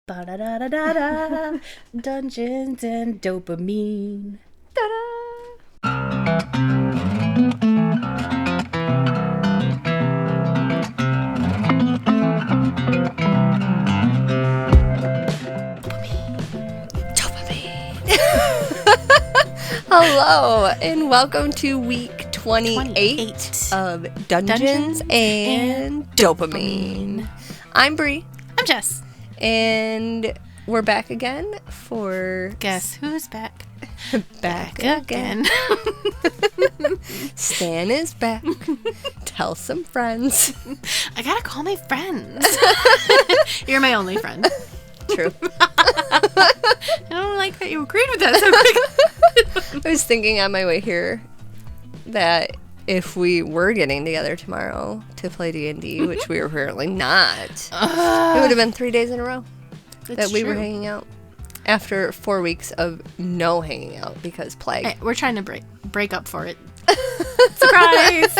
Ba-da-da-da-da-da. Dungeons and Dopamine. Ta-da! Hello, and welcome to week 28 of Dungeons and Dopamine. I'm Bree. I'm Jess. And we're back again for... Guess who's back? Back again. Stan is back. Tell some friends. I gotta call my friends. You're my only friend. True. I don't like that you agreed with that so quick. I was thinking on my way here that if we were getting together tomorrow to play D&D, which we were apparently not, it would have been 3 days in a row that we were hanging out. After 4 weeks of no hanging out because plague. Hey, we're trying to break up for it. Surprise!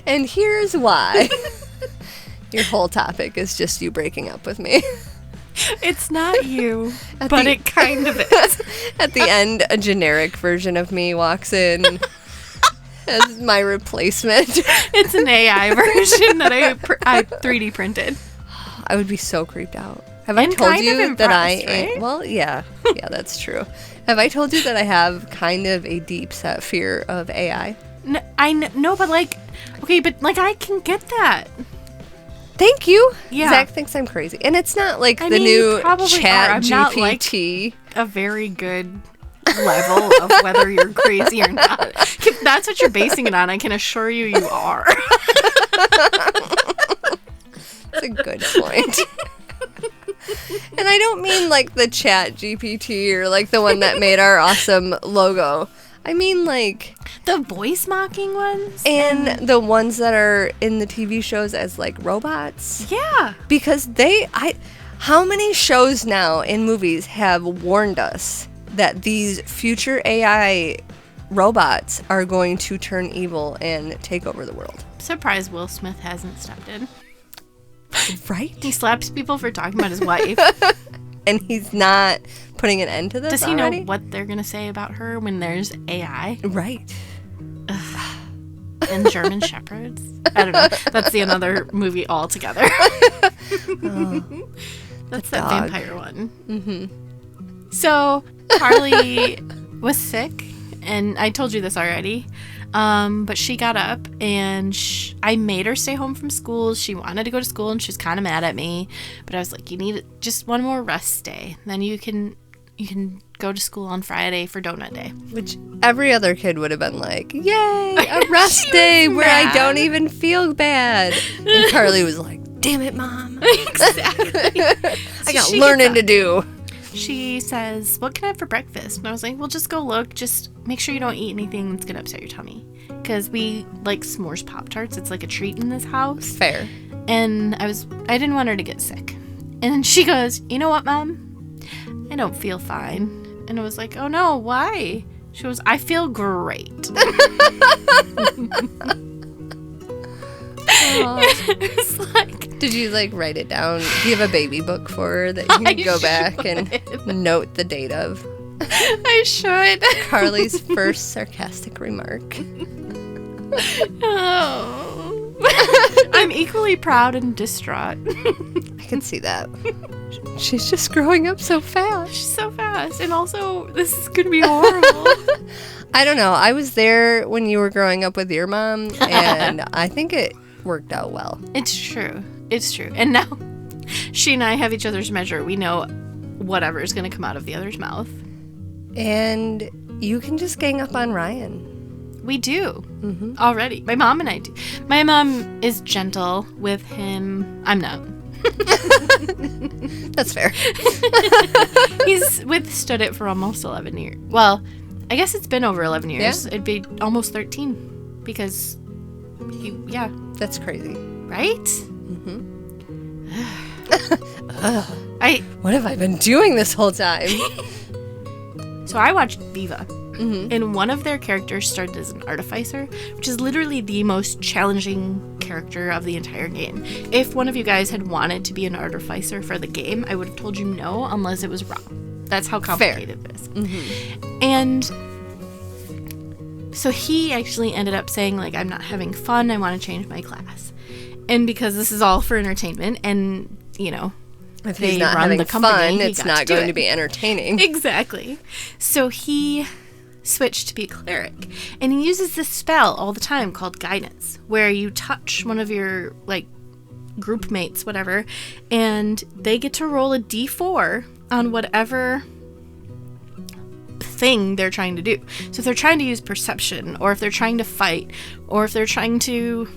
and here's why. Your whole topic is just you breaking up with me. It's not you, but it kind of is. At the end, a generic version of me walks in as my replacement. It's an AI version that I 3D printed. I would be so creeped out. Have I told you that right? Well, yeah, that's true. Have I told you that I have kind of a deep set fear of AI? No, no, but I can get that. Thank you. Yeah. Zach thinks I'm crazy. And it's not like the new chat GPT. Like a very good level of whether you're crazy or not. If that's what you're basing it on, I can assure you are. That's a good point. And I don't mean like the chat GPT or like the one that made our awesome logo. I mean like... the voice mocking ones? And the ones that are in the TV shows as like robots. Yeah. Because how many shows now in movies have warned us that these future AI robots are going to turn evil and take over the world? Surprised Will Smith hasn't stepped in. Right? He slaps people for talking about his wife. And he's not putting an end to this. Does he know what they're going to say about her when there's AI? Right. And German Shepherds? I don't know. That's the another movie altogether. That's that vampire one. Mm-hmm. So, Carly was sick, and I told you this already. But she got up, and I made her stay home from school. She wanted to go to school, and she was kind of mad at me. But I was like, you need just one more rest day. Then you can go to school on Friday for donut day. Which every other kid would have been like, yay, a rest day where I don't even feel bad. And Carly was like, damn it, Mom. Exactly. I got learning to do. She says, what can I have for breakfast? And I was like, well, just go look. Just make sure you don't eat anything that's going to upset your tummy. Because we like s'mores Pop-Tarts. It's like a treat in this house. Fair. And I didn't want her to get sick. And she goes, you know what, Mom? I don't feel fine. And I was like, oh no, why? She goes, I feel great. It's like, did you like write it down? Do you have a baby book for her that you can go back and note the date of? I should. Carly's first sarcastic remark. Oh. I'm equally proud and distraught. I can see that. She's just growing up so fast. She's so fast. And also, this is going to be horrible. I don't know. I was there when you were growing up with your mom, and I think it worked out well. It's true. It's true. And now, she and I have each other's measure. We know whatever is going to come out of the other's mouth. And you can just gang up on Ryan. We do. Mm-hmm. Already. My mom and I do. My mom is gentle with him. I'm not. That's fair. He's withstood it for almost 11 years. Well, I guess it's been over 11 years. Yeah. It'd be almost 13 because That's crazy. Right? Mm-hmm. What have I been doing this whole time? So I watched Viva. Mm-hmm. And one of their characters started as an artificer, which is literally the most challenging character of the entire game. If one of you guys had wanted to be an artificer for the game, I would have told you no, unless it was Rob. That's how complicated it is. Mm-hmm. And so he actually ended up saying, like, I'm not having fun. I want to change my class. And because this is all for entertainment and, you know, if he's not having the company, fun, it's not going to be entertaining. Exactly. So he switched to be a cleric. And he uses this spell all the time called Guidance, where you touch one of your, like, group mates, whatever, and they get to roll a d4 on whatever thing they're trying to do. So if they're trying to use perception, or if they're trying to fight, or if they're trying to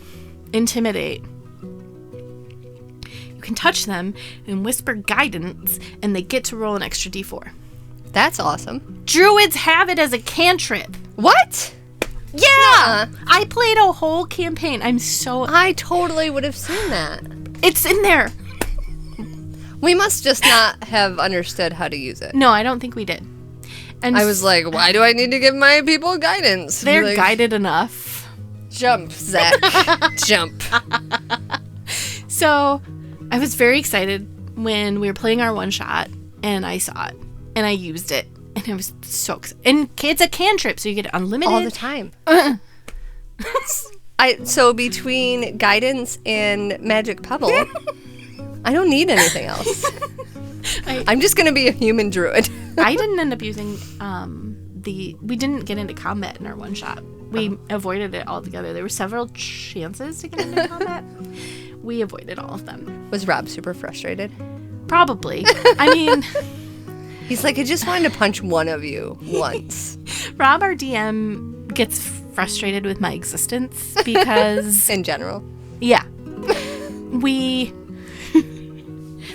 intimidate, you can touch them and whisper Guidance, and they get to roll an extra d4. That's awesome. Druids have it as a cantrip. What? Yeah! I played a whole campaign. I totally would have seen that. It's in there. We must just not have understood how to use it. No, I don't think we did. And I was like, why do I need to give my people guidance? They're like, guided enough. Jump, Zach. Jump. So I was very excited when we were playing our one-shot, and I saw it, and I used it, and it was so exciting. And it's a cantrip, so you get unlimited. All the time. So between Guidance and Magic Pebble, I don't need anything else. I'm just going to be a human druid. I didn't end up using we didn't get into combat in our one shot. We avoided it altogether. There were several chances to get into combat. We avoided all of them. Was Rob super frustrated? Probably. I mean, he's like, I just wanted to punch one of you once. Rob, our DM, gets frustrated with my existence because... In general. Yeah.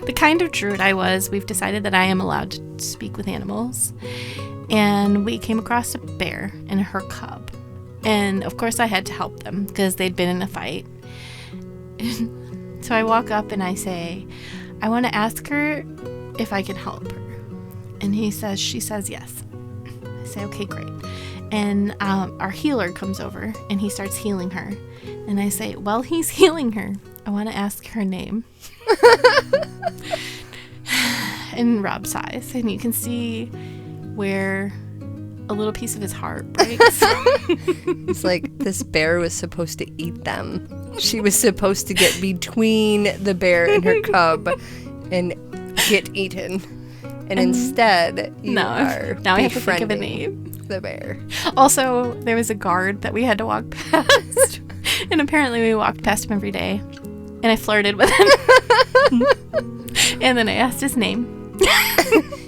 The kind of druid I was, we've decided that I am allowed to speak with animals. And we came across a bear and her cub. And, of course, I had to help them because they'd been in a fight. So I walk up and I say, I want to ask her if I can help her. And she says yes. I say, okay, great. And our healer comes over and he starts healing her. And I say, while he's healing her, I want to ask her name. And Rob sighs, and you can see where a little piece of his heart breaks. It's like, this bear was supposed to eat them. She was supposed to get between the bear and her cub and get eaten. And instead, you are now I have to think of a name. The bear. Also, there was a guard that we had to walk past. And apparently we walked past him every day. And I flirted with him. And then I asked his name.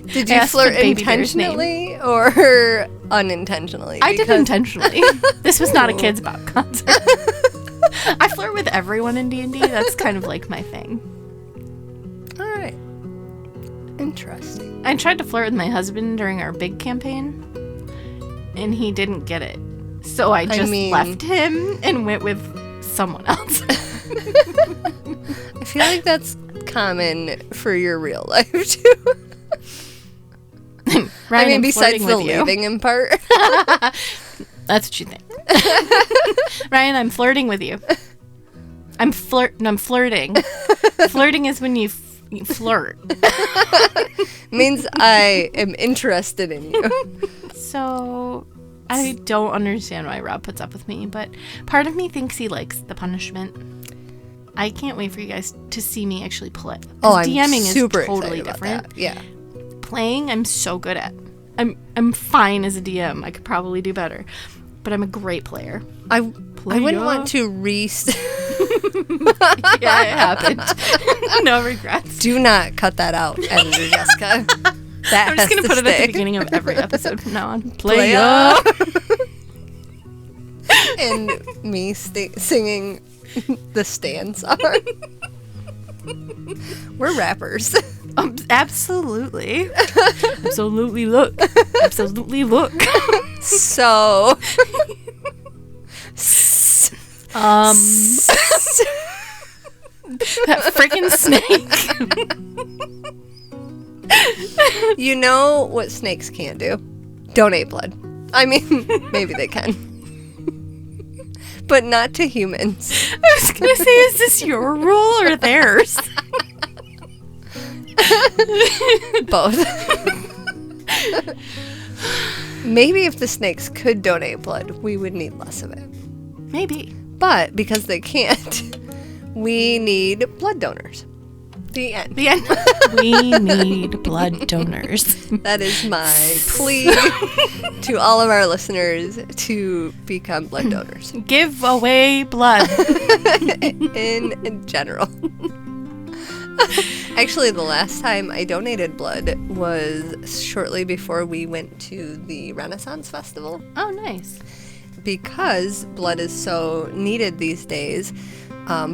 Did you flirt intentionally or unintentionally? I did intentionally. This was not a Kids Bop concert. I flirt with everyone in D&D. That's kind of like my thing. All right. Interesting. I tried to flirt with my husband during our big campaign, and he didn't get it. So I just left him and went with someone else. I feel like that's common for your real life, too. Ryan, I mean, besides the leaving him part. That's what you think. Ryan, I'm flirting with you. I'm flirting. Flirting is when you flirt. Means I am interested in you. So... I don't understand why Rob puts up with me, but part of me thinks he likes the punishment. I can't wait for you guys to see me actually play. I'm DMing super is totally excited different. about that. Yeah. Playing, I'm so good at. I'm fine as a DM. I could probably do better, but I'm a great player. I wouldn't want to Yeah, it happened. No regrets. Do not cut that out, editor Jessica. I'm just going to put it at the beginning of every episode from now on. Playa. And me singing the Stan song. We're rappers. Absolutely. Absolutely look. Absolutely look. So. That freaking snake. You know what snakes can't do? Donate blood. I mean, maybe they can. but not to humans. I was going to say, is this your rule or theirs? Both. Maybe if the snakes could donate blood, we would need less of it. Maybe. But because they can't, we need blood donors. The end. The end. We need blood donors. That is my plea to all of our listeners to become blood donors. Give away blood. In general. Actually, the last time I donated blood was shortly before we went to the Renaissance Festival. Oh, nice. Because blood is so needed these days,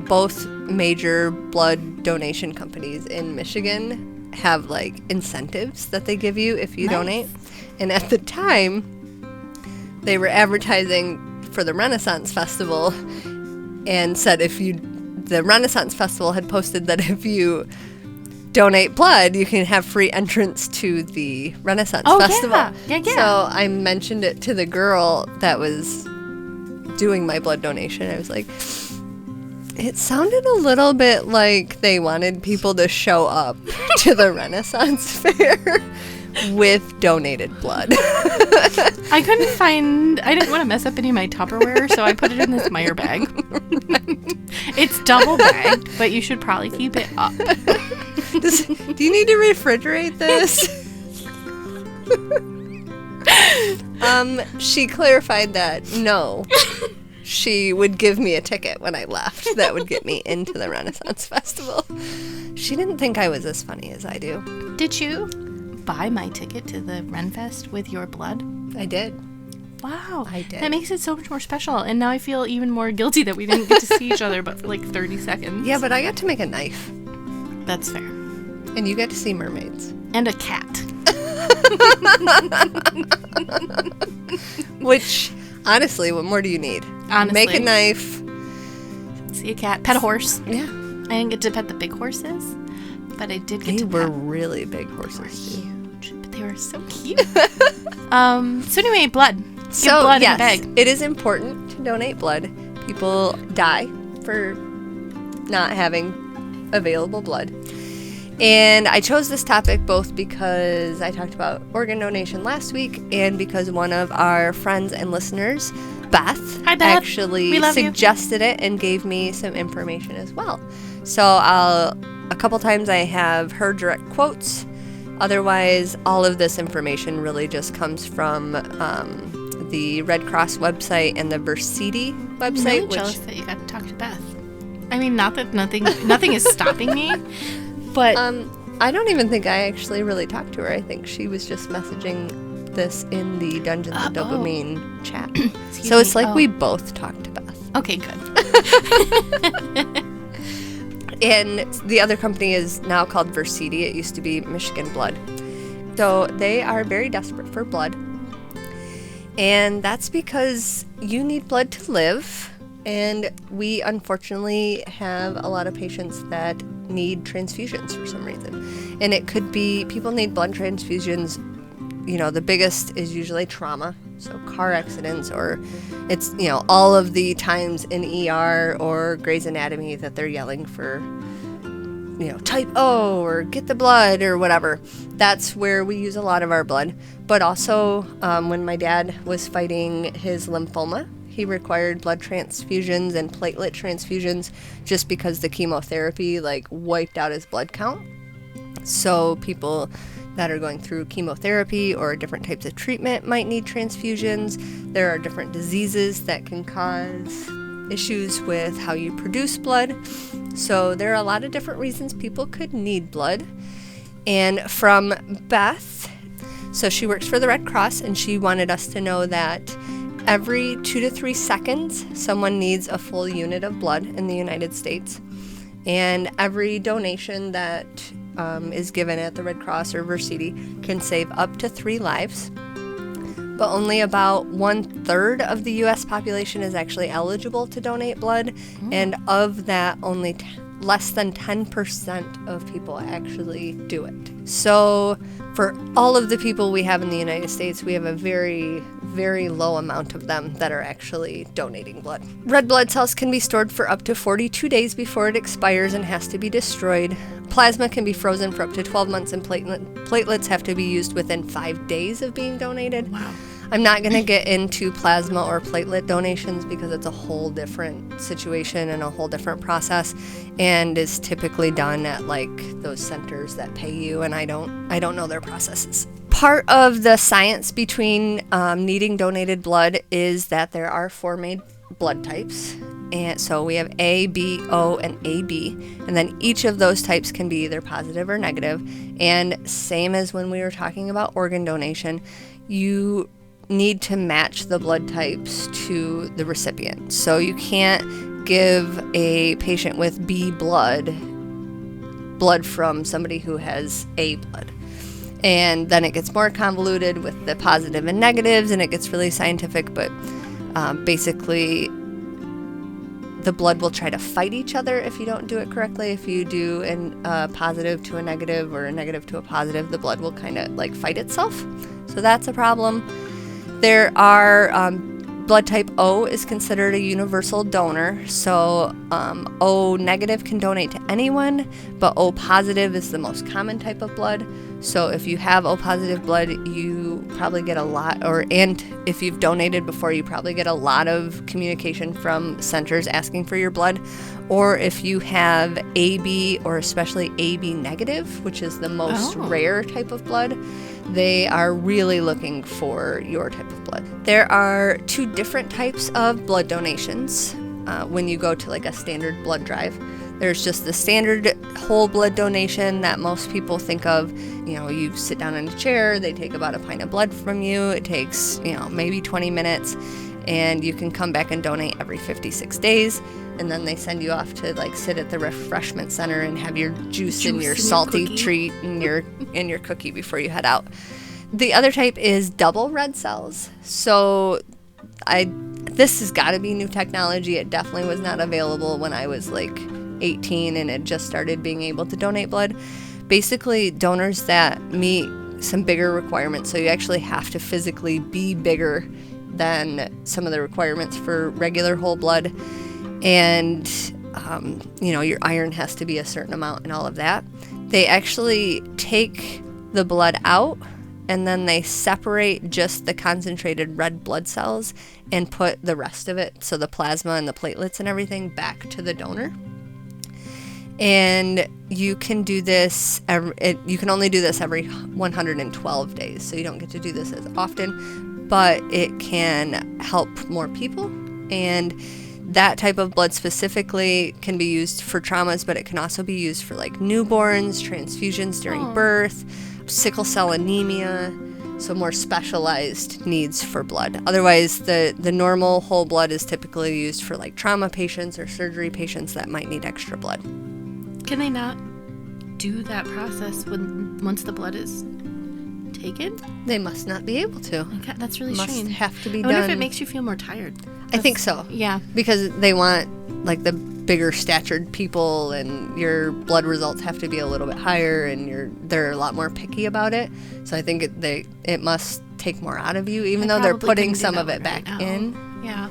both major blood donation companies in Michigan have like incentives that they give you if you donate. And at the time, they were advertising for the Renaissance Festival and said the Renaissance Festival had posted that if you donate blood, you can have free entrance to the Renaissance Festival. Yeah. So I mentioned it to the girl that was doing my blood donation. I was like, it sounded a little bit like they wanted people to show up to the Renaissance Fair with donated blood. I didn't want to mess up any of my Tupperware, so I put it in this Meyer bag. It's double bagged, but you should probably keep it up. Do you need to refrigerate this? She clarified that no. She would give me a ticket when I left that would get me into the Renaissance Festival. She didn't think I was as funny as I do. Did you buy my ticket to the Renfest with your blood? I did. Wow. I did. That makes it so much more special. And now I feel even more guilty that we didn't get to see each other but for like 30 seconds. Yeah, but I got to make a knife. That's fair. And you got to see mermaids. And a cat. Which, honestly, what more do you need? Honestly. Make a knife. See a cat. Pet a horse. Yeah. I didn't get to pet the big horses, but I did get They to were pet. really big They were horses, too. huge, but they were so cute. So anyway, blood. Give blood in a bag. It is important to donate blood. People die for not having available blood. And I chose this topic both because I talked about organ donation last week and because one of our friends and listeners, Beth, Hi, Beth. actually We love you. suggested it and gave me some information as well. So a couple times I have her direct quotes. Otherwise, all of this information really just comes from the Red Cross website and the Versiti website. I'm really jealous that you got to talk to Beth. I mean, not that nothing is stopping me, but I don't even think I actually really talked to her. I think she was just messaging this in the Dungeons and Dopamine chat. So it's like we both talked to Beth. Okay, good. And the other company is now called Versiti. It used to be Michigan Blood. So they are very desperate for blood. And that's because you need blood to live. And we unfortunately have a lot of patients that need transfusions for some reason. And it could be people need blood transfusions. You know, the biggest is usually trauma. So car accidents, or it's, you know, all of the times in ER or Grey's Anatomy that they're yelling for, you know, type O or get the blood or whatever. That's where we use a lot of our blood. But also when my dad was fighting his lymphoma, he required blood transfusions and platelet transfusions just because the chemotherapy like wiped out his blood count. So people that are going through chemotherapy or different types of treatment might need transfusions. There are different diseases that can cause issues with how you produce blood. So there are a lot of different reasons people could need blood. And from Beth, so she works for the Red Cross, and she wanted us to know that every 2 to 3 seconds, someone needs a full unit of blood in the United States. And every donation that is given at the Red Cross or Versiti can save up to 3 lives. But only about 1/3 of the U.S. population is actually eligible to donate blood. And of that, only less than 10% of people actually do it. So for all of the people we have in the United States, we have a very, very low amount of them that are actually donating blood. Red blood cells can be stored for up to 42 days before it expires and has to be destroyed. Plasma can be frozen for up to 12 months, and platelets have to be used within 5 days of being donated. Wow. I'm not going to get into plasma or platelet donations because it's a whole different situation and a whole different process, and is typically done at like those centers that pay you, and I don't know their processes. Part of the science between needing donated blood is that there are 4 main blood types. And so we have A, B, O, and AB. And then each of those types can be either positive or negative. And same as when we were talking about organ donation, you need to match the blood types to the recipient. So you can't give a patient with B blood from somebody who has A blood. And then it gets more convoluted with the positive and negatives, and it gets really scientific, but basically the blood will try to fight each other if you don't do it correctly. If you do a positive to a negative or a negative to a positive, the blood will kind of like fight itself. So that's a problem. There are blood type O is considered a universal donor. So O negative can donate to anyone, but O positive is the most common type of blood. So if you have O positive blood, you probably get a lot, and if you've donated before, you probably get a lot of communication from centers asking for your blood. Or if you have AB, or especially AB negative, which is the most rare type of blood, they are really looking for your type of blood. There are 2 different types of blood donations when you go to like a standard blood drive. There's just the standard whole blood donation that most people think of. You know, you sit down in a chair, they take about a pint of blood from you. It takes, maybe 20 minutes, and you can come back and donate every 56 days. And then they send you off to like sit at the refreshment center and have your juice and your salty treat and your cookie before you head out. The other type is double red cells. So this has got to be new technology. It definitely was not available when I was like 18 and had just started being able to donate blood. Basically, donors that meet some bigger requirements, so you actually have to physically be bigger than some of the requirements for regular whole blood, and your iron has to be a certain amount and all of that. They actually take the blood out, and then they separate just the concentrated red blood cells and put the rest of it, so the plasma and the platelets and everything, back to the donor. And you can do this, you can only do this every 112 days, so you don't get to do this as often, but it can help more people. And that type of blood specifically can be used for traumas, but it can also be used for like newborns, transfusions during birth, sickle cell anemia, so more specialized needs for blood. Otherwise, the normal whole blood is typically used for like trauma patients or surgery patients that might need extra blood. Can they not do that process once the blood is taken? They must not be able to. Okay, that's really strange. Must have to be done. I wonder done. if it makes you feel more tired. I think so. Yeah. Because they want like the bigger statured people, and your blood results have to be a little bit higher, and they're a lot more picky about it. So I think it must take more out of you, even though they're putting some of it back in. Yeah.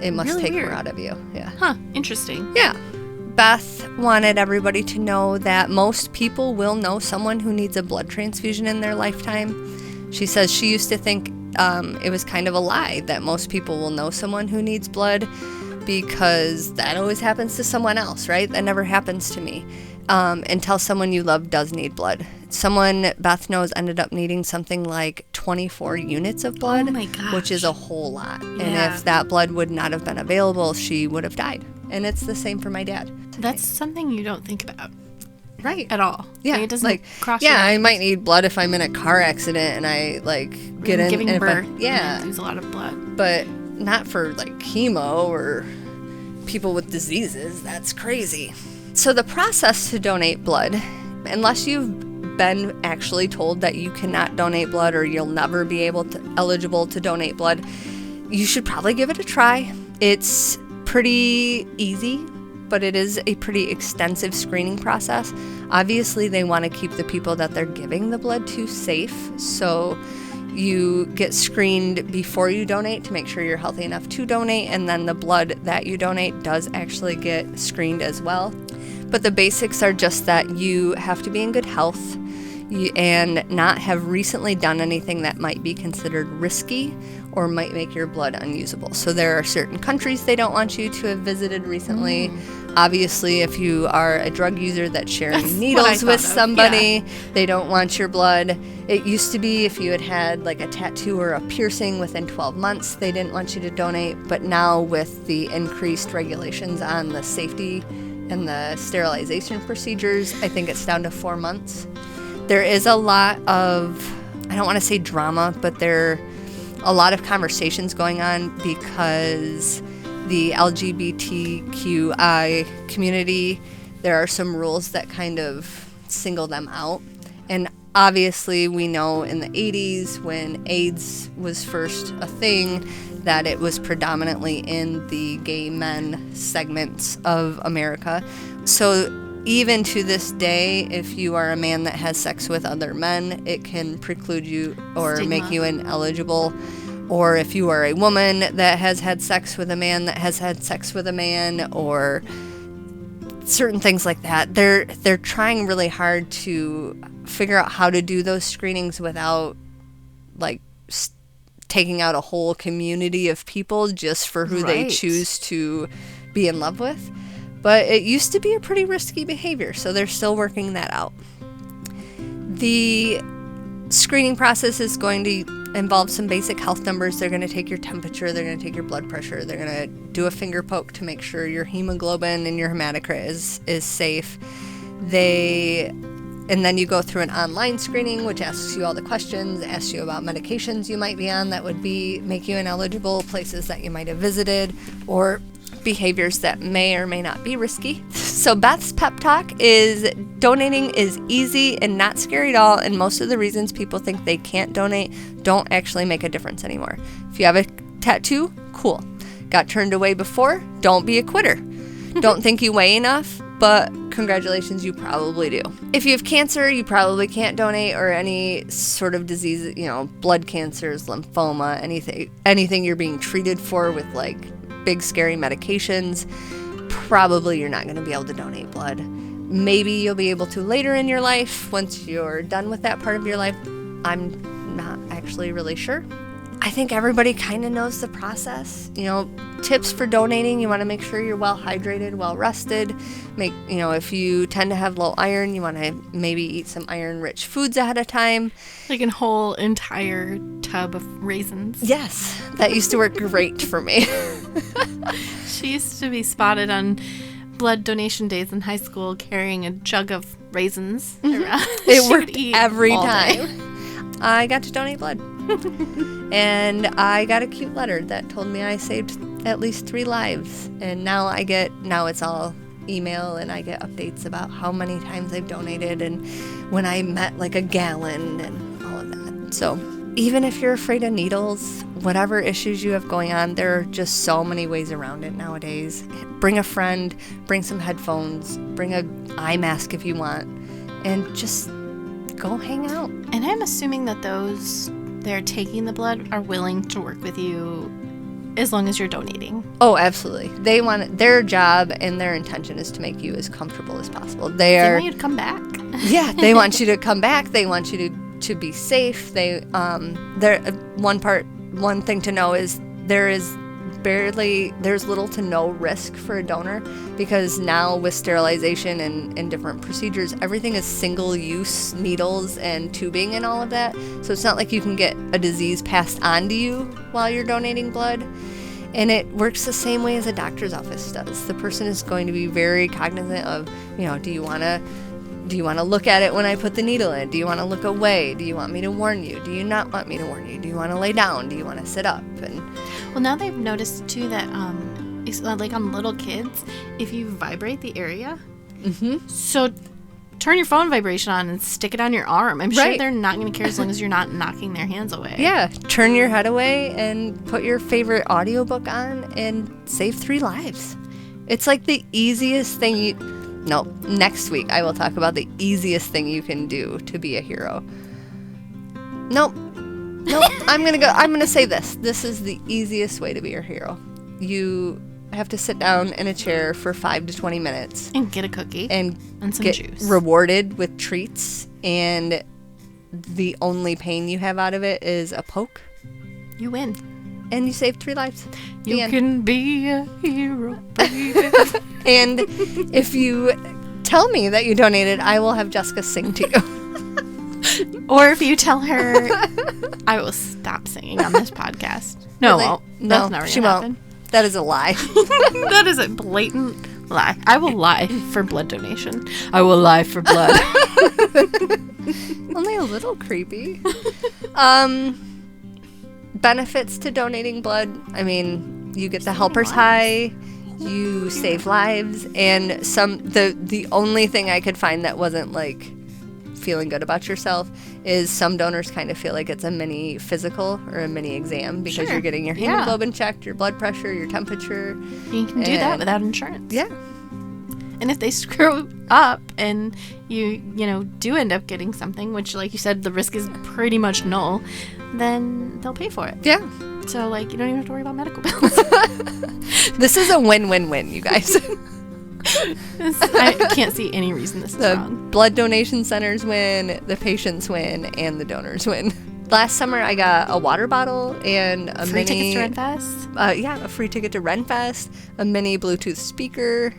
It must really take weird. more out of you. Yeah. Huh. Interesting. Yeah. Beth wanted everybody to know that most people will know someone who needs a blood transfusion in their lifetime. She says she used to think it was kind of a lie that most people will know someone who needs blood, because that always happens to someone else, right? That never happens to me. Until someone you love does need blood. Someone Beth knows ended up needing something like 24 units of blood, oh my gosh, which is a whole lot. Yeah. And if that blood would not have been available, she would have died. And it's the same for my dad. That's something you don't think about. Right. At all. Yeah. Like, it doesn't cross yeah, your mind. I might need blood if I'm in a car accident and I get in. Giving birth. Yeah. Use a lot of blood. But not for chemo or people with diseases. That's crazy. So the process to donate blood, unless you've been actually told that you cannot donate blood or you'll never be eligible to donate blood, you should probably give it a try. It's pretty easy, but it is a pretty extensive screening process. Obviously, they want to keep the people that they're giving the blood to safe, so you get screened before you donate to make sure you're healthy enough to donate, and then the blood that you donate does actually get screened as well. But the basics are just that you have to be in good health and not have recently done anything that might be considered risky or might make your blood unusable. So there are certain countries they don't want you to have visited recently. Obviously, if you are a drug user that's sharing needles with somebody, they don't want your blood. It used to be if you had like a tattoo or a piercing within 12 months, they didn't want you to donate. But now with the increased regulations on the safety and the sterilization procedures, I think it's down to 4 months. There is a lot of, I don't want to say drama, but there are a lot of conversations going on because the LGBTQI community, there are some rules that kind of single them out. And obviously we know in the 80s when AIDS was first a thing that it was predominantly in the gay men segments of America. So even to this day, if you are a man that has sex with other men, it can preclude you or make you ineligible. Or if you are a woman that has had sex with a man that has had sex with a man, or certain things like that. They're trying really hard to figure out how to do those screenings without like taking out a whole community of people just for who they choose to be in love with. But it used to be a pretty risky behavior, so they're still working that out. The screening process is going to involve some basic health numbers. They're going to take your temperature, they're going to take your blood pressure, they're going to do a finger poke to make sure your hemoglobin and your hematocrit is safe. And then you go through an online screening, which asks you all the questions, asks you about medications you might be on that would make you ineligible, places that you might have visited, or behaviors that may or may not be risky. So Beth's pep talk is donating is easy and not scary at all, and most of the reasons people think they can't donate don't actually make a difference anymore. If you have a tattoo, cool. Got turned away before? Don't be a quitter. Don't think you weigh enough, but congratulations, you probably do. If you have cancer, you probably can't donate, or any sort of disease, blood cancers, lymphoma, anything you're being treated for with like big scary medications, probably you're not going to be able to donate blood. Maybe you'll be able to later in your life once you're done with that part of your life. I'm not actually really sure. I think everybody kind of knows the process. Tips for donating: you want to make sure you're well hydrated, well rested. If you tend to have low iron, you want to maybe eat some iron-rich foods ahead of time. Like a whole entire tub of raisins. Yes, that used to work great for me. She used to be spotted on blood donation days in high school carrying a jug of raisins around. It worked every time. I got to donate blood. And I got a cute letter that told me I saved at least 3 lives. And now it's all email, and I get updates about how many times I've donated and when I met like a gallon and all of that. So even if you're afraid of needles, whatever issues you have going on, there are just so many ways around it nowadays. Bring a friend, bring some headphones, bring an eye mask if you want, and just go hang out. And I'm assuming that those that are taking the blood are willing to work with you as long as you're donating. Oh, absolutely. They want their job and their intention is to make you as comfortable as possible. They want you to come back. Yeah, they want you to come back. They want you to be safe. One thing to know is there's little to no risk for a donor, because now with sterilization and different procedures, everything is single-use needles and tubing and all of that. So it's not like you can get a disease passed on to you while you're donating blood. And it works the same way as a doctor's office does. The person is going to be very cognizant of, do you want to look at it when I put the needle in? Do you want to look away? Do you want me to warn you? Do you not want me to warn you? Do you want to lay down? Do you want to sit up? Well, now they've noticed too that, like on little kids, if you vibrate the area, so turn your phone vibration on and stick it on your arm. I'm sure they're not going to care as long as you're not knocking their hands away. Yeah, turn your head away and put your favorite audiobook on and save 3 lives. It's like the easiest thing next week I will talk about the easiest thing you can do to be a hero. Nope. Nope. I'm gonna say this. This is the easiest way to be your hero. You have to sit down in a chair for 5 to 20 minutes. And get a cookie. And some get juice. Rewarded with treats. And the only pain you have out of it is a poke. You win. And you save 3 lives. You can be a hero, baby. And if you tell me that you donated, I will have Jessica sing to you. Or if you tell her, I will stop singing on this podcast. No, Really? I won't. No, That's never she gonna won't. happen. That is a lie. That is a blatant lie. I will lie for blood donation. I will lie for blood. Only a little creepy. Benefits to donating blood. I mean, you get the helper's high. You save lives, and the only thing I could find that wasn't like feeling good about yourself is some donors kind of feel like it's a mini physical or a mini exam because you're getting your hemoglobin checked, your blood pressure, your temperature. You can do that without insurance. Yeah. And if they screw up and you do end up getting something, which like you said, the risk is pretty much null, then they'll pay for it. Yeah. So like you don't even have to worry about medical bills. This is a win-win-win, you guys. I can't see any reason this is wrong. The blood donation centers win, the patients win, and the donors win. Last summer, I got a water bottle and a free mini... tickets to Renfest? A free ticket to Renfest, a mini Bluetooth speaker.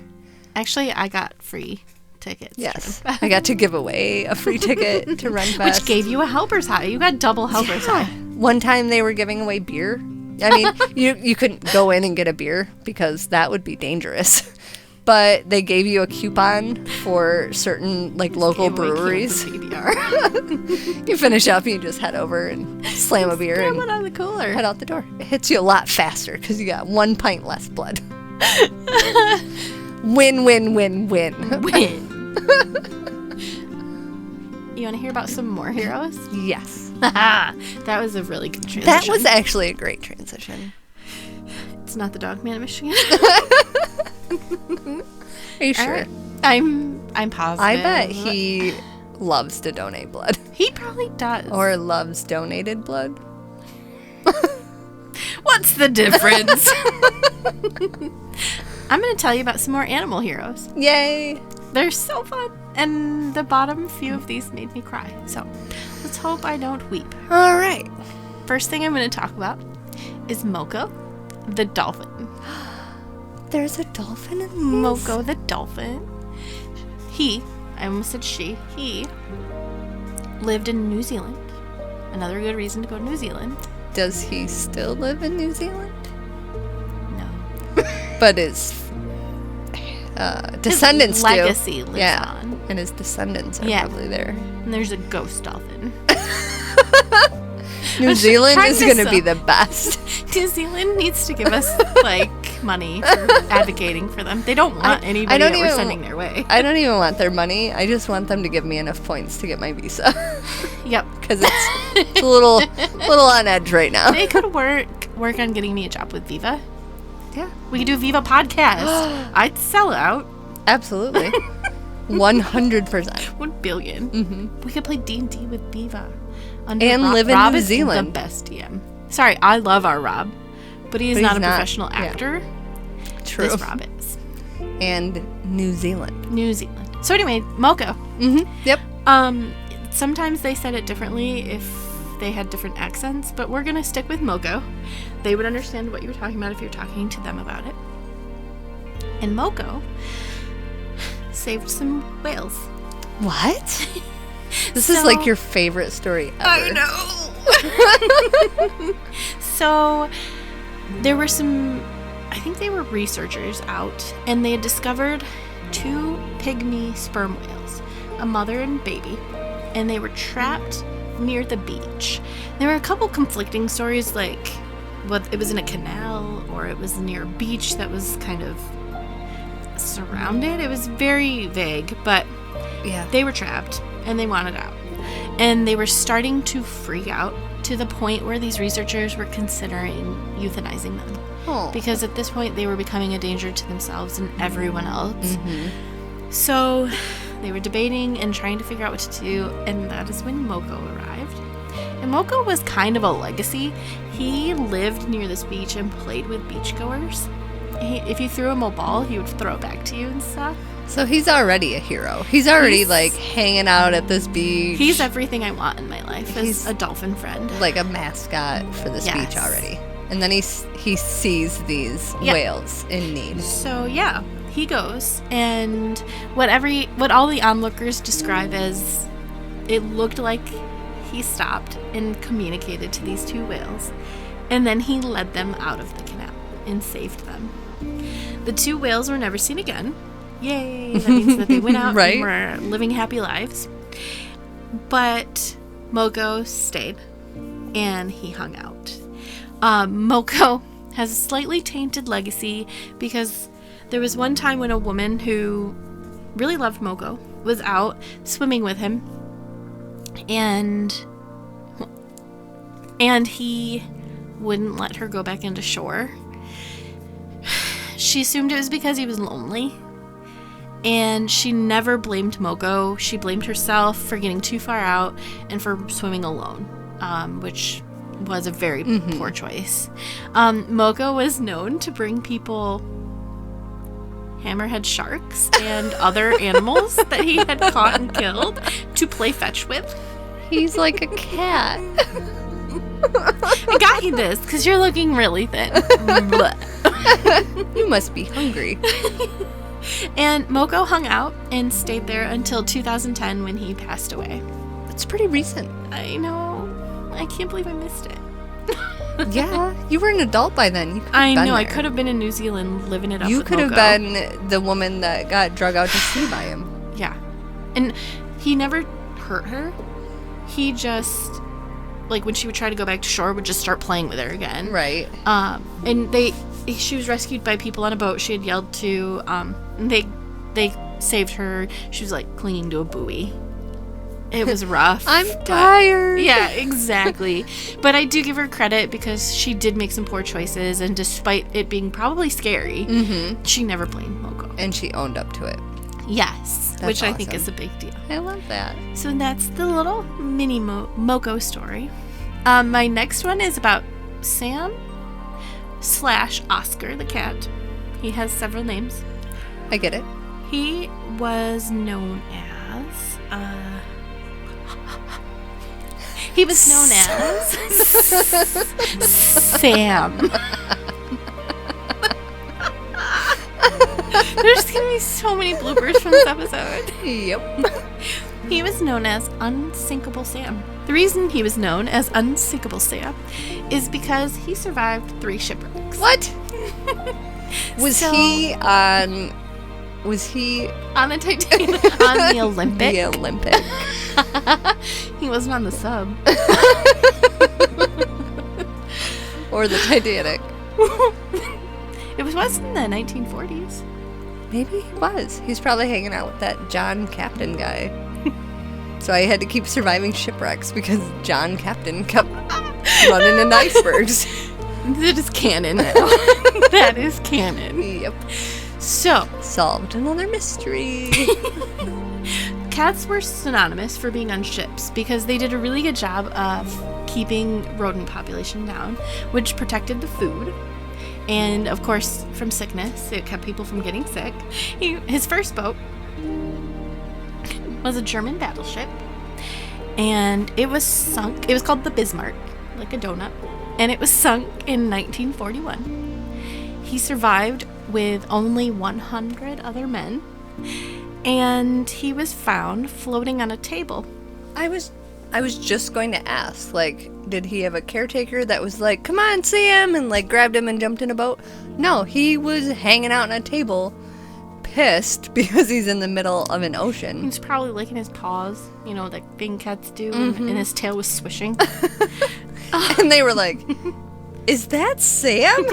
Actually, I got free tickets. Yes. I got to give away a free ticket to Renfest. Which gave you a helper's high. You got double helper's high. One time they were giving away beer. I mean, you couldn't go in and get a beer because that would be dangerous. But they gave you a coupon for certain like local breweries. You finish up, you just head over and slam a beer and one on the cooler. Head out the door. It hits you a lot faster because you got 1 pint less blood. Win, win, win, win. Win. You want to hear about some more heroes? Yes. That was a really good transition. That was actually a great transition. It's not the dog man of Michigan. Are you sure? Right. I'm positive. I bet he loves to donate blood. He probably does. Or loves donated blood. What's the difference? I'm going to tell you about some more animal heroes. Yay. They're so fun. And the bottom few of these made me cry. So let's hope I don't weep. All right. First thing I'm going to talk about is Moko, the dolphin. There's a dolphin in this? Moko the dolphin. I almost said she, he lived in New Zealand. Another good reason to go to New Zealand. Does he still live in New Zealand? No. But his descendants his legacy lives on. And his descendants are probably there. And there's a ghost dolphin. New Zealand is going to be the best. New Zealand needs to give us like money for advocating for them. They don't want anybody that we're sending their way. I don't even want their money. I just want them to give me enough points to get my visa. Yep. Because it's a little on edge right now. They could work on getting me a job with Viva. Yeah. We could do Viva podcast. I'd sell out. Absolutely. 100%. 1 billion. Mm-hmm. We could play D&D with Viva. And live in New Zealand. The best DM. Sorry, I love our Rob, but he is not a professional actor. Yeah. True. This Rob is. And New Zealand. New Zealand. So anyway, Moko. Mm-hmm. Yep. Sometimes they said it differently if they had different accents, but we're going to stick with Moko. They would understand what you were talking about if you're talking to them about it. And Moko saved some whales. What? This is like your favorite story ever. I know. So there were I think they were researchers out, and they had discovered 2 pygmy sperm whales, a mother and baby, and they were trapped near the beach. There were a couple conflicting stories, like it was in a canal or it was near a beach that was kind of surrounded. It was very vague, but they were trapped and they wanted out. And they were starting to freak out to the point where these researchers were considering euthanizing them. Oh. Because at this point they were becoming a danger to themselves and everyone else. Mm-hmm. So they were debating and trying to figure out what to do, and that is when Moko arrived. And Moko was kind of a legacy. He lived near this beach and played with beachgoers. If you threw him a ball, he would throw it back to you and stuff. So he's already a hero. He's already like hanging out at this beach. He's everything I want in my life. He's a dolphin friend. Like a mascot for this beach already. And then he sees these whales in need. So yeah, he goes, and what all the onlookers describe as, it looked like he stopped and communicated to these two whales, and then he led them out of the canal and saved them. The two whales were never seen again. Yay! That means that they went out and were living happy lives. But Moko stayed, and he hung out. Moko has a slightly tainted legacy because there was one time when a woman who really loved Moko was out swimming with him, and he wouldn't let her go back into shore. She assumed it was because he was lonely, and she never blamed Moko. She blamed herself for getting too far out and for swimming alone, which was a very poor choice. Moko was known to bring people hammerhead sharks and other animals that he had caught and killed to play fetch with. He's like a cat. I got you this because you're looking really thin. You must be hungry. And Moko hung out and stayed there until 2010 when he passed away. That's pretty recent. I know. I can't believe I missed it. Yeah, you were an adult by then. I know. I could have been in New Zealand living it up. You with could have Moko. been the woman that got drug out to sea by him. Yeah. And he never hurt her. He just, like, when she would try to go back to shore, would just start playing with her again. Right. And she was rescued by people on a boat she had yelled to. And they saved her. She was, like, clinging to a buoy. It was rough. I'm tired. Yeah, exactly. But I do give her credit because she did make some poor choices, and despite it being probably scary, she never blamed Moko. And she owned up to it. Yes, That's which awesome. I think is a big deal. I love that. So that's the little mini Moko story. My next one is about Sam/Oscar the cat. He has several names. I get it. He was known as... Sam. There's going to be so many bloopers from this episode. Yep. He was known as Unsinkable Sam. The reason he was known as Unsinkable Sam is because he survived 3 shipwrecks. What? Was he on the Titanic? On the Olympic? The Olympic. He wasn't on the sub. Or the Titanic. It was in the 1940s. Maybe he was. He's probably hanging out with that John Captain guy. So I had to keep surviving shipwrecks because John Captain kept running into icebergs. That is canon now. That is canon. Yep. So, solved another mystery. Cats were synonymous for being on ships because they did a really good job of keeping rodent population down, which protected the food. And, of course, from sickness. It kept people from getting sick. His first boat was a German battleship. And it was sunk. It was called the Bismarck, like a donut. And it was sunk in 1941. He survived with only 100 other men. And he was found floating on a table. I was just going to ask, like, did he have a caretaker that was like, come on, Sam, and like grabbed him and jumped in a boat? No, he was hanging out on a table, pissed because he's in the middle of an ocean. He was probably licking his paws, like thing cats do, and his tail was swishing. And they were like, is that Sam?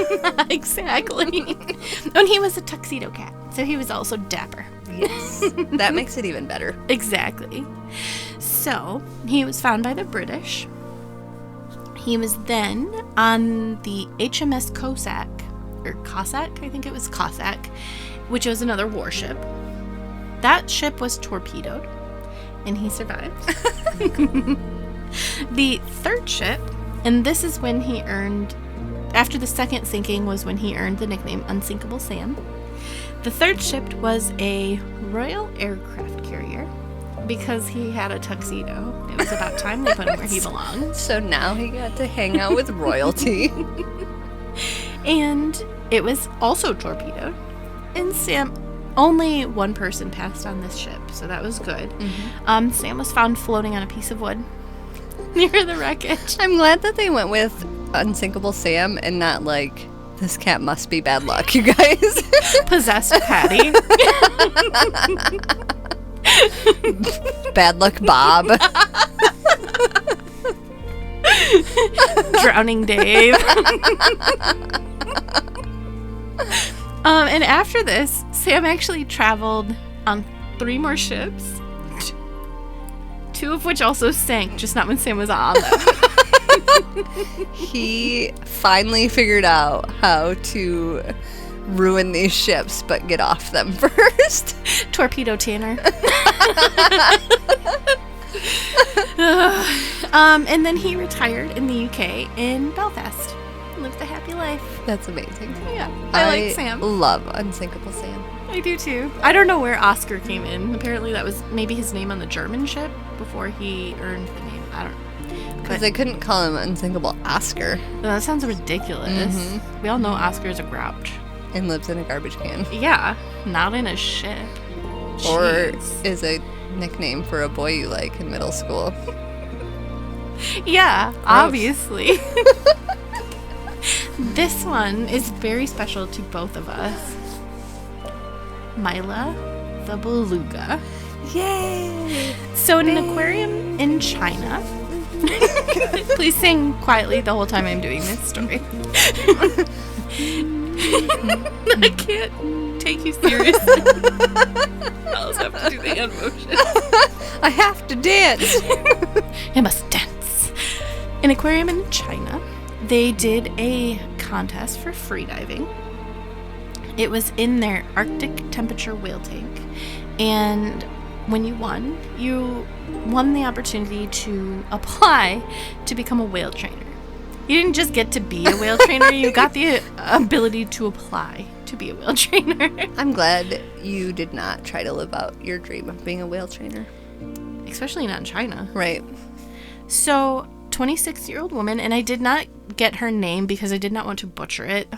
Exactly. And he was a tuxedo cat, so he was also dapper. Yes. That makes it even better. Exactly. So, he was found by the British. He was then on the HMS Cossack, I think it was Cossack, which was another warship. That ship was torpedoed, and he survived. The third ship, and this is when he earned, after the second sinking was when he earned the nickname Unsinkable Sam. The third ship was a Royal Aircraft Carrier because he had a tuxedo. It was about time they put him where he belonged. So now he got to hang out with royalty. And it was also torpedoed. And Sam, only one person passed on this ship, so that was good. Mm-hmm. Sam was found floating on a piece of wood near the wreckage. I'm glad that they went with Unsinkable Sam and not like, this cat must be bad luck, you guys. Possessed Patty. Bad luck Bob. Drowning Dave. And after this, Sam actually traveled on 3 more ships, 2 of which also sank, just not when Sam was on them. He finally figured out how to ruin these ships, but get off them first. Torpedo Tanner. And then he retired in the UK in Belfast. Lived a happy life. That's amazing. Yeah, I like Sam. Love Unsinkable Sam. I do too. I don't know where Oscar came in. Apparently that was maybe his name on the German ship before he earned the name. I don't know. Because they couldn't call him Unsinkable Oscar. No, that sounds ridiculous. Mm-hmm. We all know Oscar's a grouch. And lives in a garbage can. Yeah, not in a ship. Or Jeez. is a nickname for a boy you like in middle school. Yeah, obviously. This one is very special to both of us. Mila the beluga. Yay! So in an aquarium in China. Please sing quietly the whole time I'm doing this story. I can't take you seriously. I also have to do the hand motion. I have to dance. I must dance. An aquarium in China, they did a contest for freediving. It was in their Arctic temperature whale tank. And when you won the opportunity to apply to become a whale trainer. You didn't just get to be a whale trainer, you got the ability to apply to be a whale trainer. I'm glad you did not try to live out your dream of being a whale trainer. Especially not in China. Right. So, 26-year-old woman, and I did not get her name because I did not want to butcher it,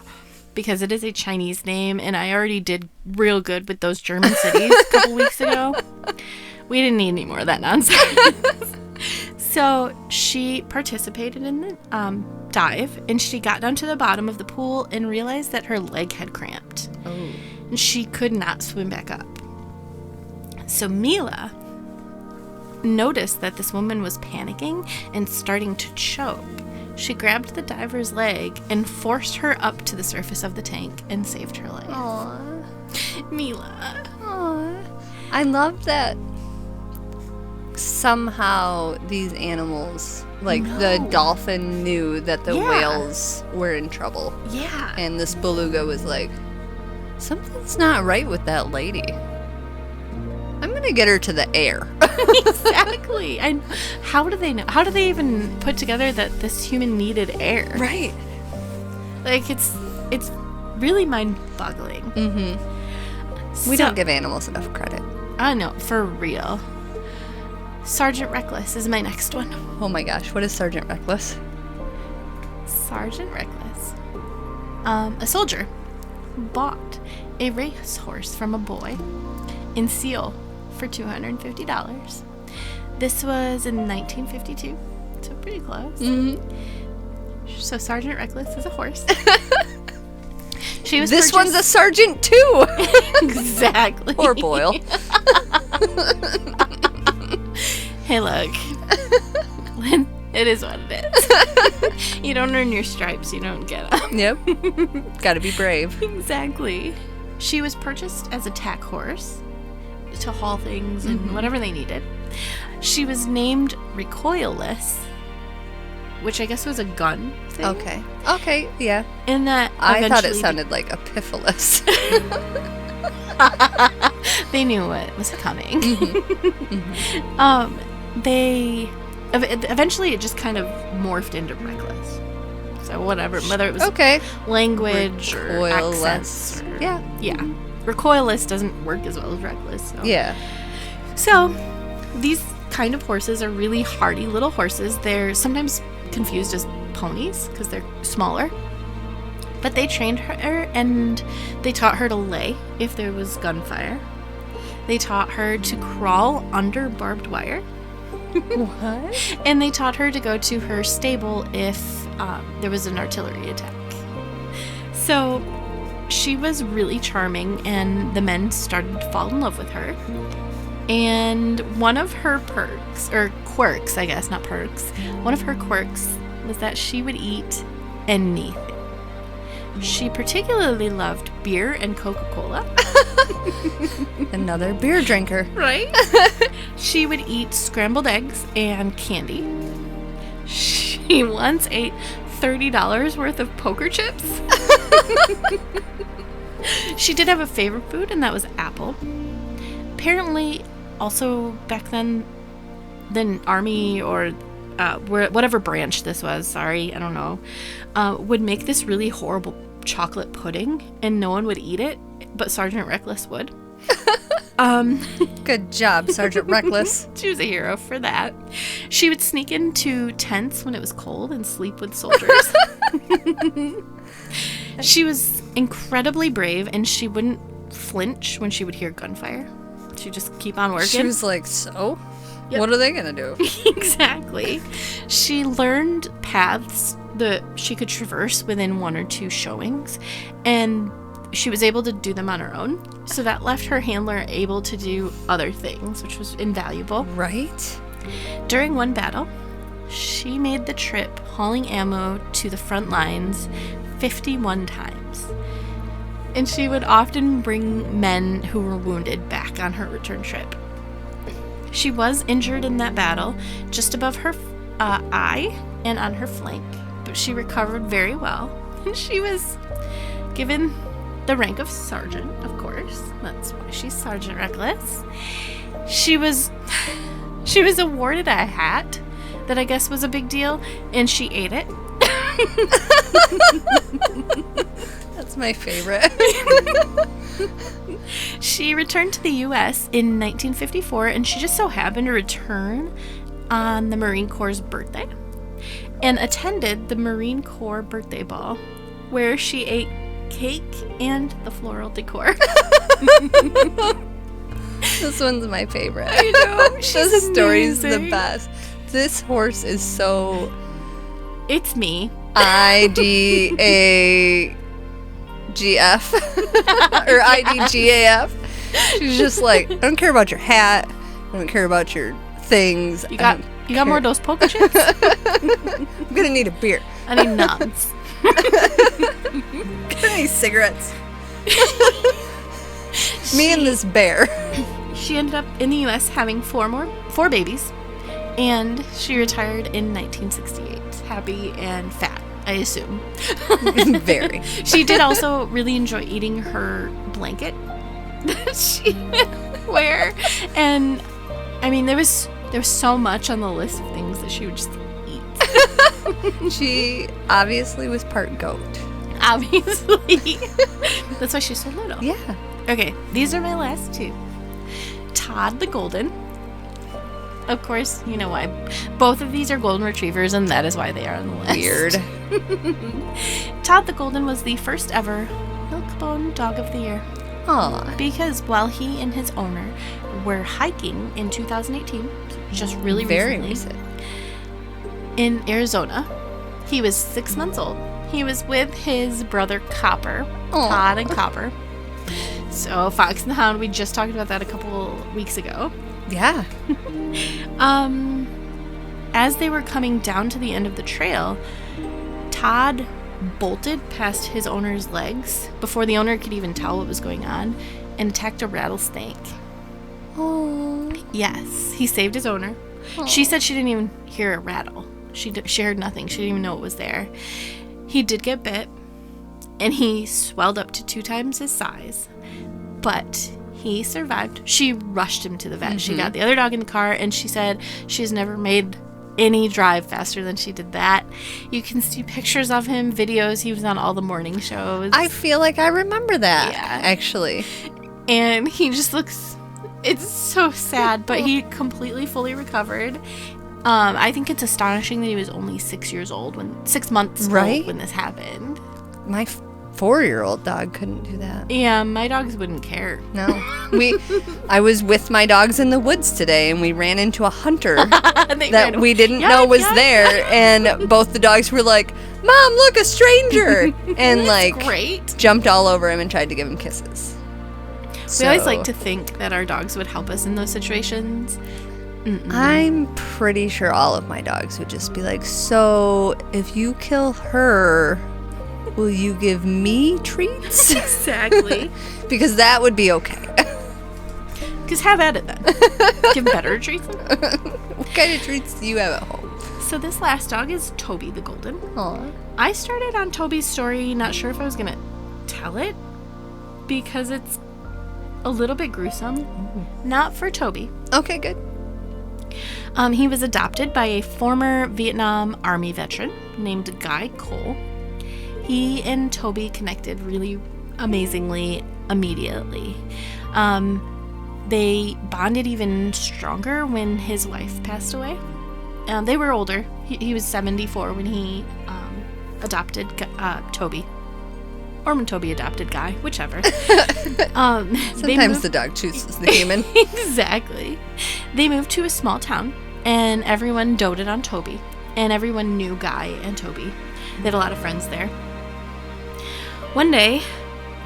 because it is a Chinese name, and I already did real good with those German cities a couple weeks ago. We didn't need any more of that nonsense. So she participated in the dive, and she got down to the bottom of the pool and realized that her leg had cramped. Oh. And she could not swim back up. So Mila noticed that this woman was panicking and starting to choke. She grabbed the diver's leg and forced her up to the surface of the tank and saved her life. Aww. Mila. Aww. I love that somehow these animals, like the dolphin knew that the whales were in trouble. Yeah. And this beluga was like, something's not right with that lady. I'm going to get her to the air. Exactly. And how do they know? How do they even put together that this human needed air? Right. Like, it's really mind-boggling. Mm-hmm. We don't give animals enough credit. I know, for real. Sergeant Reckless is my next one. Oh my gosh, what is Sergeant Reckless? Sergeant Reckless. A soldier bought a racehorse from a boy in Seoul for $250. This was in 1952, so pretty close. Mm-hmm. So Sergeant Reckless is a horse. This one's a sergeant too. Exactly. Or Boyle. Hey, look. It is what it is. You don't earn your stripes, you don't get them. Yep. Gotta be brave. Exactly. She was purchased as a tack horse to haul things and whatever they needed. She was named Recoilless, which I guess was a gun thing. Okay, yeah. And that I thought it sounded like Epiphyllus. They knew what was coming. Mm-hmm. Mm-hmm. They eventually it just kind of morphed into reckless. So whatever, whether it was language or accents. Or, yeah. Recoilless doesn't work as well as reckless. So. Yeah. So these kind of horses are really hardy little horses. They're sometimes confused as ponies because they're smaller. But they trained her and they taught her to lay if there was gunfire. They taught her to crawl under barbed wire. What? And they taught her to go to her stable if there was an artillery attack. So she was really charming, and the men started to fall in love with her. And one of her quirks, I guess, not perks. One of her quirks was that she would eat anything. She particularly loved beer and Coca-Cola. Another beer drinker. Right? She would eat scrambled eggs and candy. She once ate $30 worth of poker chips. She did have a favorite food, and that was apple. Apparently, also back then, the army or whatever branch this was, I don't know, would make this really horrible chocolate pudding, and no one would eat it, but Sergeant Reckless would. Good job, Sergeant Reckless. She was a hero for that. She would sneak into tents when it was cold and sleep with soldiers. She was incredibly brave, and she wouldn't flinch when she would hear gunfire. She'd just keep on working. She was like, so? Yep. What are they going to do? Exactly. She learned paths that she could traverse within 1 or 2 showings, and she was able to do them on her own. So that left her handler able to do other things, which was invaluable. Right. During one battle, she made the trip hauling ammo to the front lines 51 times. And she would often bring men who were wounded back on her return trip. She was injured in that battle, just above her eye and on her flank, but she recovered very well. And she was given the rank of sergeant, of course. That's why she's Sergeant Reckless. She was awarded a hat that I guess was a big deal, and she ate it. That's my favorite. She returned to the U.S. in 1954, and she just so happened to return on the Marine Corps' birthday and attended the Marine Corps birthday ball, where she ate cake and the floral decor. This one's my favorite. I know. This story's the best. This horse is so... It's me. IDAGF. Or IDGAF. She's just like, I don't care about your hat. I don't care about your things. You got more of those poker chips? I'm gonna need a beer. I need nuts. Gonna need cigarettes. Me and this bear. She ended up in the U.S. having 4 babies, and she retired in 1968. Happy and fat, I assume. Very. She did also really enjoy eating her blanket that she would wear, and I mean there was so much on the list of things that she would just eat. She obviously was part goat. Obviously. That's why she's so little. Yeah. Okay, these are my last 2. Todd the Golden. Of course, you know why. Both of these are golden retrievers, and that is why they are on the list. Weird. Todd the Golden was the first ever Milkbone Dog of the Year. Aww. Because while he and his owner were hiking in 2018, just really very recently, in Arizona, he was 6 months old. He was with his brother Copper, Todd and Copper. So Fox and the Hound, we just talked about that a couple weeks ago. Yeah. As they were coming down to the end of the trail, Todd bolted past his owner's legs before the owner could even tell what was going on and attacked a rattlesnake. Oh. Yes, he saved his owner. Aww. She said she didn't even hear a rattle. She heard nothing. She didn't even know it was there. He did get bit, and he swelled up to 2 times his size, but he survived. She rushed him to the vet. Mm-hmm. She got the other dog in the car, and she said she's never made any drive faster than she did that. You can see pictures of him, videos. He was on all the morning shows. I feel like I remember that, Yeah. actually. And he just looks, it's so sad, but he completely fully recovered. I think it's astonishing that he was only 6 months old when this happened. My 4-year-old dog couldn't do that. Yeah, my dogs wouldn't care. No. I was with my dogs in the woods today, and we ran into a hunter that we didn't know was there, and both the dogs were like, "Mom, look, a stranger!" And great. Jumped all over him and tried to give him kisses. We always like to think that our dogs would help us in those situations. Mm-mm. I'm pretty sure all of my dogs would just be like, "So, if you kill her, will you give me treats?" Exactly. Because that would be okay. Because have at it then. Give better treats. What kind of treats do you have at home? So this last dog is Toby the Golden. Aw. I started on Toby's story, not sure if I was going to tell it, because it's a little bit gruesome. Ooh. Not for Toby. Okay, good. He was adopted by a former Vietnam Army veteran named Guy Cole. He and Toby connected really amazingly immediately. They bonded even stronger when his wife passed away. They were older. He was 74 when he adopted Toby. Or when Toby adopted Guy, whichever. Sometimes the dog chooses the human. Exactly. They moved to a small town, and everyone doted on Toby. And everyone knew Guy and Toby. They had a lot of friends there. One day,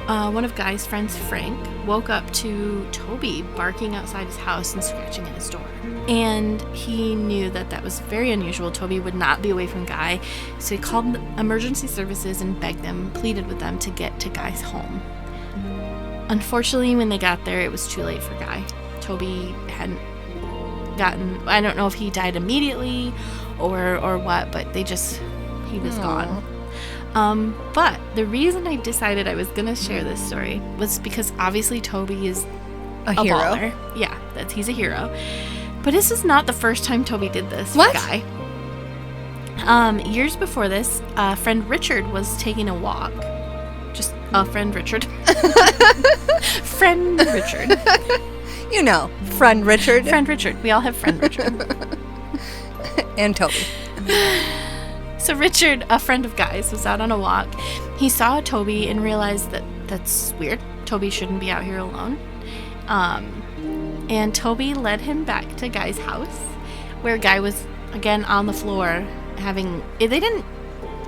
one of Guy's friends, Frank, woke up to Toby barking outside his house and scratching at his door. And he knew that that was very unusual. Toby would not be away from Guy. So he called emergency services and pleaded with them to get to Guy's home. Unfortunately, when they got there, it was too late for Guy. Toby hadn't gotten, I don't know if he died immediately or what, but he was gone. But the reason I decided I was going to share this story was because obviously Toby is a hero. Baller. Yeah, he's a hero. But this is not the first time Toby did this What? for Guy. Years before this, friend Richard was taking a walk. Just friend Richard. Friend Richard. You know, friend Richard. Friend Richard. We all have friend Richard. And Toby. So Richard, a friend of Guy's, was out on a walk. He saw Toby and realized that that's weird. Toby shouldn't be out here alone. And Toby led him back to Guy's house, where Guy was, again, on the floor having... They didn't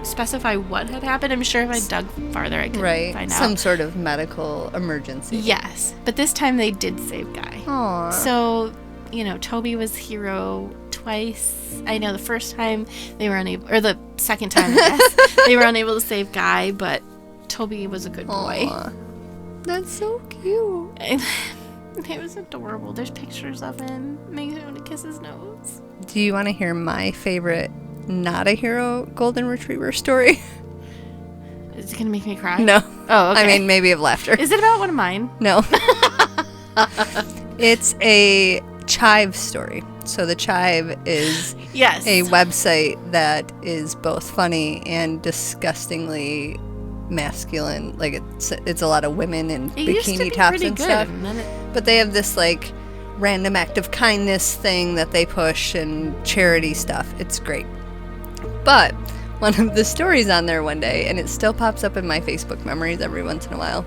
specify what had happened. I'm sure if I dug farther, I could find out. Some sort of medical emergency. Yes. But this time they did save Guy. Aww. So, Toby was hero twice. I know the first time they were unable... Or the second time, I guess. They were unable to save Guy, but Toby was a good boy. Aww. That's so cute. It was adorable. There's pictures of him. Makes me want to kiss his nose. Do you want to hear my favorite not a hero golden retriever story? Is it going to make me cry? No. Oh, okay. I mean, maybe of laughter. Is it about one of mine? No. It's a Chive story. So the Chive is a website that is both funny and disgustingly masculine. Like it's a lot of women in bikini tops and stuff. But they have this random act of kindness thing that they push and charity stuff. It's great. But one of the stories on there one day, and it still pops up in my Facebook memories every once in a while,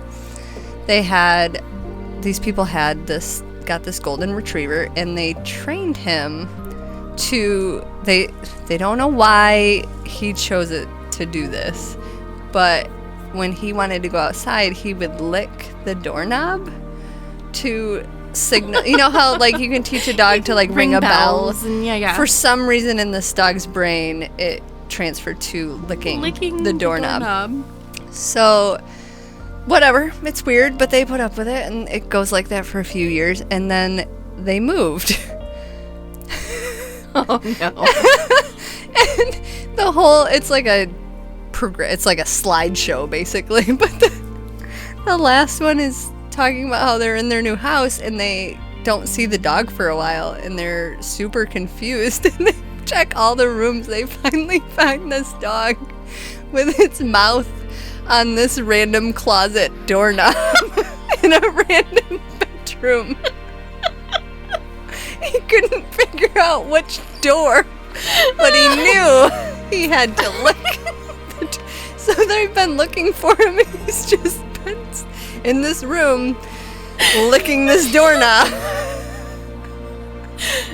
these people got this golden retriever, and they trained him to, they don't know why he chose it to do this, but when he wanted to go outside, he would lick the doorknob to signal. You know how you can teach a dog to ring a bell? And For some reason in this dog's brain, it transferred to licking the doorknob. So whatever, it's weird, but they put up with it, and it goes like that for a few years, and then they moved. Oh no. And the whole, it's like a slideshow basically, but the last one is talking about how they're in their new house and they don't see the dog for a while, and they're super confused. check all the rooms, they finally find this dog with its mouth on this random closet doorknob in a random bedroom. He couldn't figure out which door, but he knew he had to lick. So they've been looking for him, and he's just been in this room licking this doorknob.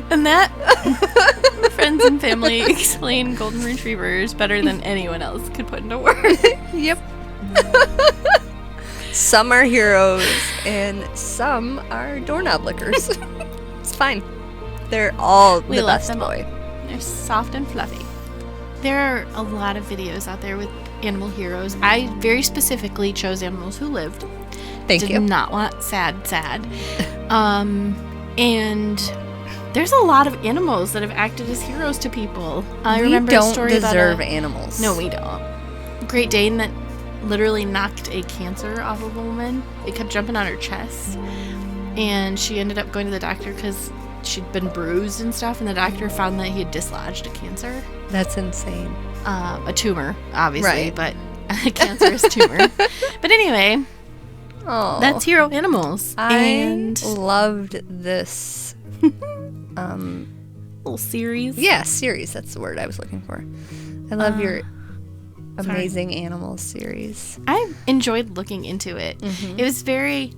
And that, friends and family, explain golden retrievers better than anyone else could put into words. Yep. Some are heroes, and some are doorknob lickers. It's fine. They're all the best boy. They're soft and fluffy. There are a lot of videos out there with animal heroes. I very specifically chose animals who lived. Thank you. Did not want sad. And there's a lot of animals that have acted as heroes to people. I remember a story about animals. No, we don't. Great Dane that literally knocked a cancer off of a woman. It kept jumping on her chest, and she ended up going to the doctor because she'd been bruised and stuff, and the doctor found that he had dislodged a cancer. That's insane. A tumor, obviously, right. But a cancerous tumor. But anyway, that's hero animals. I loved this little series. Yeah, series. That's the word I was looking for. I love your Amazing Animals series. I enjoyed looking into it. Mm-hmm. It was very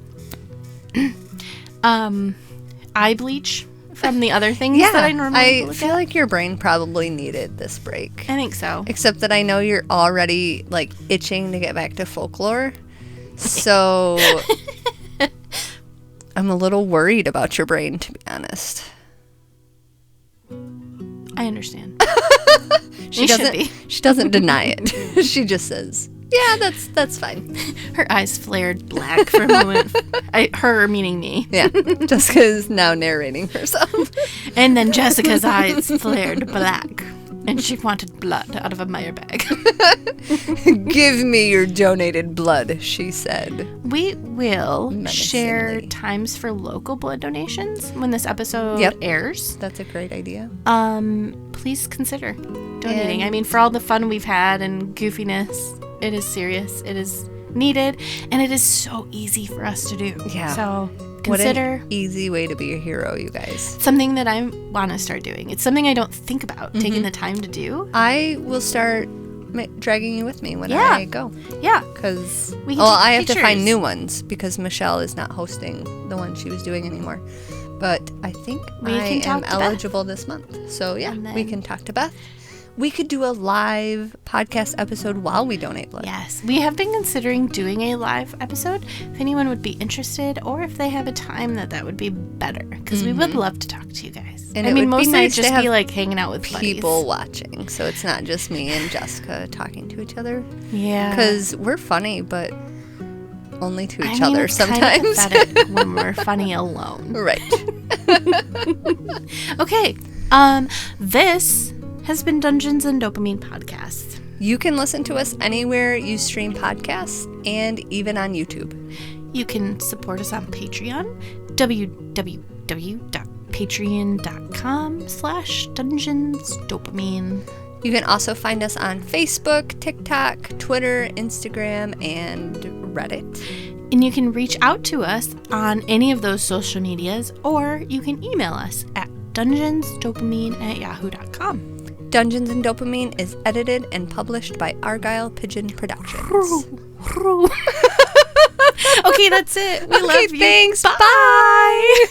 eye bleach from the other things that I normally look at. I feel like your brain probably needed this break. I think so. Except that I know you're already like itching to get back to folklore. So I'm a little worried about your brain, to be honest. I understand. She doesn't deny it. She just says, "Yeah, that's fine." Her eyes flared black for a moment. Her meaning me. Yeah, Jessica's now narrating herself. And then Jessica's eyes flared black, and she wanted blood out of a Meyer bag. "Give me your donated blood," she said. We will share times for local blood donations when this episode airs. That's a great idea. Please consider donating. I mean, for all the fun we've had and goofiness, it is serious. It is needed, and it is so easy for us to do. Yeah. So consider. What an easy way to be a hero, you guys. Something that I want to start doing. It's something I don't think about taking the time to do. I will start dragging you with me when I go. Yeah. Because I have to find new ones because Michelle is not hosting the one she was doing anymore. But I think I am eligible this month. So yeah, we can talk to Beth. We could do a live podcast episode while we donate blood. Yes. We have been considering doing a live episode if anyone would be interested, or if they have a time that would be better, because we would love to talk to you guys. And I mean, mostly nice just be like hanging out with people buddies. Watching, so it's not just me and Jessica talking to each other. Yeah. Because we're funny, but only to each other sometimes. Kind of pathetic when we're funny alone. Right. Okay. This has been Dungeons and Dopamine Podcast. You can listen to us anywhere you stream podcasts and even on YouTube. You can support us on Patreon, www.patreon.com/DungeonsDopamine. You can also find us on Facebook, TikTok, Twitter, Instagram, and Reddit. And you can reach out to us on any of those social medias, or you can email us at dungeonsdopamine@yahoo.com. Dungeons and Dopamine is edited and published by Argyle Pigeon Productions. Okay, that's it. We love you. Thanks. Bye.